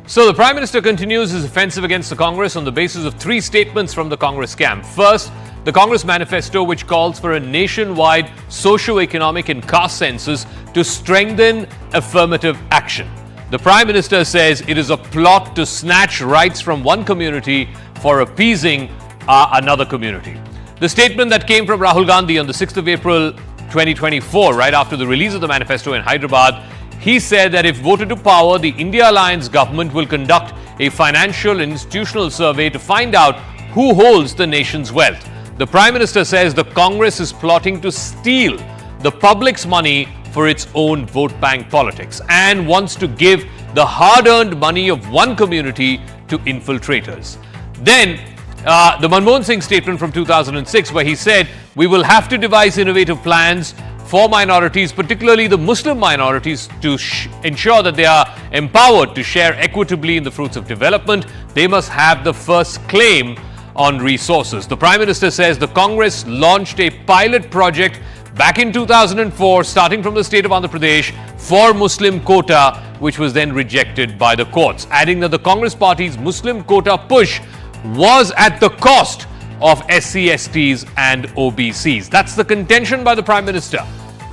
So the Prime Minister continues his offensive against the Congress on the basis of three statements from the Congress camp. First, the Congress manifesto, which calls for a nationwide socio-economic and caste census to strengthen affirmative action. The Prime Minister says it is a plot to snatch rights from one community for appeasing another community. The statement that came from Rahul Gandhi on the 6th of April 2024, right after the release of the manifesto in Hyderabad, he said that if voted to power, the India Alliance government will conduct a financial and institutional survey to find out who holds the nation's wealth. The Prime Minister says the Congress is plotting to steal the public's money for its own vote bank politics and wants to give the hard-earned money of one community to infiltrators. Then, the Manmohan Singh statement from 2006, where he said, we will have to devise innovative plans for minorities, particularly the Muslim minorities, to ensure that they are empowered to share equitably in the fruits of development. They must have the first claim on resources. The Prime Minister says the Congress launched a pilot project back in 2004, starting from the state of Andhra Pradesh, for Muslim quota, which was then rejected by the courts, adding that the Congress party's Muslim quota push was at the cost of SC, STs and OBCs. That's the contention by the Prime Minister.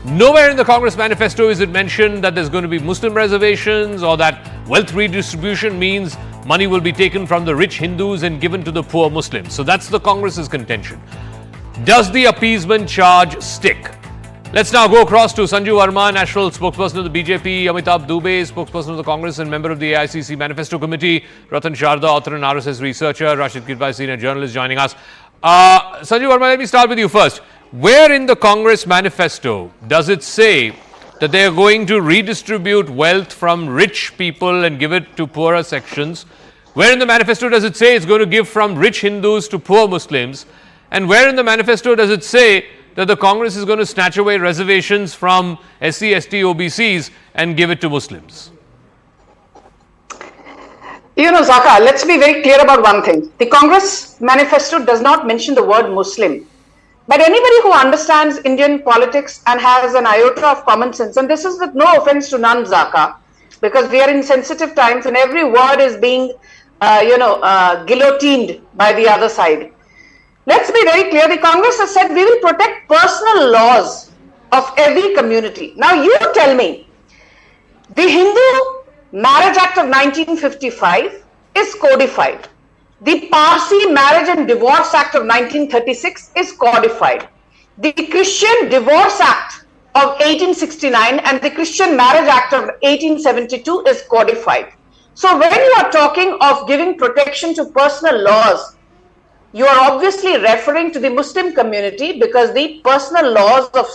Nowhere in the Congress manifesto is it mentioned that there's going to be Muslim reservations or that wealth redistribution means money will be taken from the rich Hindus and given to the poor Muslims. So that's the Congress's contention. Does the appeasement charge stick? Let's now go across to Sanju Verma, national spokesperson of the BJP, Amitabh Dubey, spokesperson of the Congress and member of the AICC Manifesto Committee, Ratan Sharda, author and RSS researcher, Rashid Kirpai, senior journalist, joining us. Sanju Verma, let me start with you first. Where in the Congress manifesto does it say that they are going to redistribute wealth from rich people and give it to poorer sections? Where in the manifesto does it say it's going to give from rich Hindus to poor Muslims? And where in the manifesto does it say that the Congress is going to snatch away reservations from SC, ST, OBCs and give it to Muslims? You know, Zaka, let's be very clear about one thing. The Congress manifesto does not mention the word Muslim. But anybody who understands Indian politics and has an iota of common sense, and this is with no offense to none, Zaka, because we are in sensitive times and every word is being, guillotined by the other side. Let's be very clear. The Congress has said we will protect personal laws of every community. Now you tell me, the Hindu Marriage Act of 1955 is codified. The Parsi Marriage and Divorce Act of 1936 is codified. The Christian Divorce Act of 1869 and the Christian Marriage Act of 1872 is codified. So when you are talking of giving protection to personal laws, you are obviously referring to the Muslim community because the personal laws of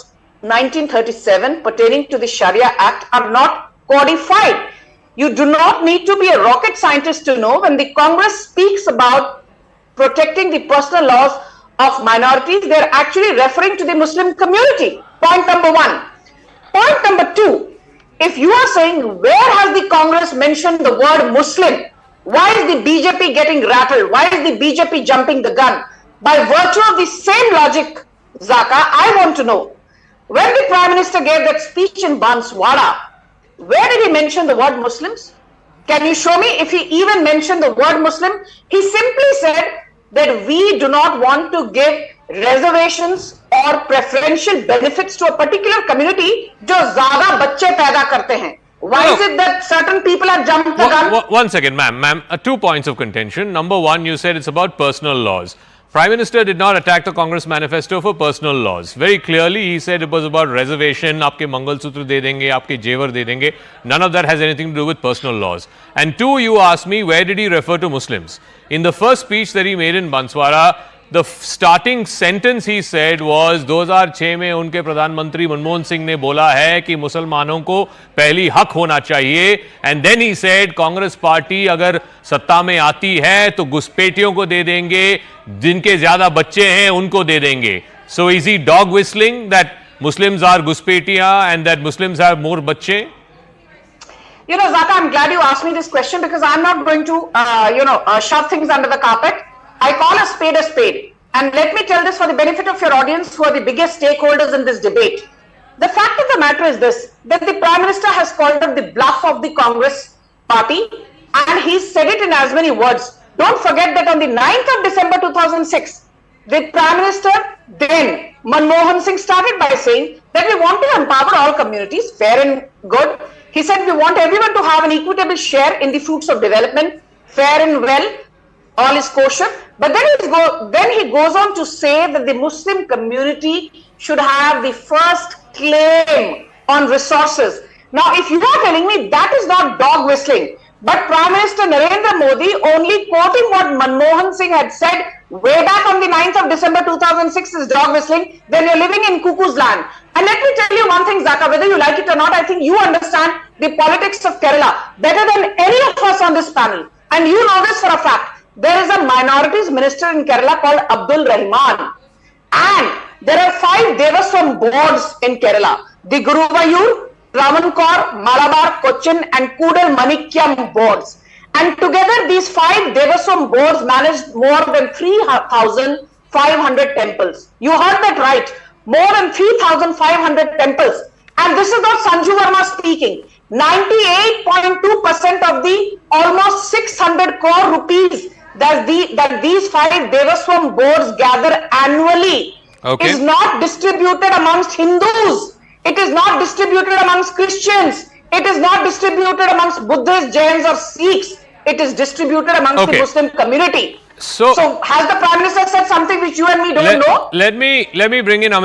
1937 pertaining to the Sharia Act are not codified. You do not need to be a rocket scientist to know when the Congress speaks about protecting the personal laws of minorities, they are actually referring to the Muslim community. Point number one. Point number two, if you are saying where has the Congress mentioned the word Muslim, why is the BJP getting rattled? Why is the BJP jumping the gun? By virtue of the same logic, Zaka, I want to know, when the Prime Minister gave that speech in Banswara, where did he mention the word Muslims? Can you show me if he even mentioned the word Muslim? He simply said that we do not want to give reservations or preferential benefits to a particular community जो ज़्यादा बच्चे पैदा करते हैं. Why is it that certain people are jumped the gun? One second, ma'am. 2 points of contention. Number one, you said it's about personal laws. Prime Minister did not attack the Congress manifesto for personal laws. Very clearly, he said it was about reservation. Aapke Mangal Sutra de denge, aapke Jevar de denge. None of that has anything to do with personal laws. And two, you asked me, where did he refer to Muslims? In the first speech that he made in Banswara, the starting sentence he said was 2006 में उनके प्रधानमंत्री मनमोहन सिंह ने बोला है कि मुसलमानों को पहली हक होना चाहिए. And then he said Congress party अगर सत्ता में आती है तो घुसपैठियों को दे देंगे, जिनके ज्यादा बच्चे हैं उनको दे देंगे. So is he dog whistling that Muslims are घुसपैठियां and that Muslims have more बच्चे? You know, Zaka, I'm glad you asked me this question because I'm not going to, shove things under the carpet. I call a spade a spade. And let me tell this for the benefit of your audience who are the biggest stakeholders in this debate. The fact of the matter is this, that the Prime Minister has called up the bluff of the Congress party And he said it in as many words. Don't forget that on the 9th of December 2006, the Prime Minister then, Manmohan Singh, started by saying that we want to empower all communities, fair and good. He said we want everyone to have an equitable share in the fruits of development, fair and well, all is kosher. But then he goes on to say that the Muslim community should have the first claim on resources. Now, if you are telling me that is not dog whistling, but Prime Minister Narendra Modi only quoting what Manmohan Singh had said way back on the 9th of December 2006 is dog whistling, then you're living in cuckoo's land. And let me tell you one thing, Zaka, whether you like it or not, I think you understand the politics of Kerala better than any of us on this panel. And you know this for a fact. There is a minorities minister in Kerala called Abdul Rahman. And there are 5 Devaswam boards in Kerala. The Guruvayur, Travancore, Malabar, Cochin and Kudal Manikyam boards. And together these 5 Devaswam boards managed more than 3,500 temples. You heard that right. More than 3,500 temples. And this is not Sanju Verma speaking. 98.2% of the almost 600 crore rupees that these 5 Devaswam boards gather annually is not distributed amongst Hindus. It is not distributed amongst Christians. It is not distributed amongst Buddhists, Jains or Sikhs. It is distributed amongst the Muslim community. So has the Prime Minister said something which you and me don't know? Let me bring in Amit.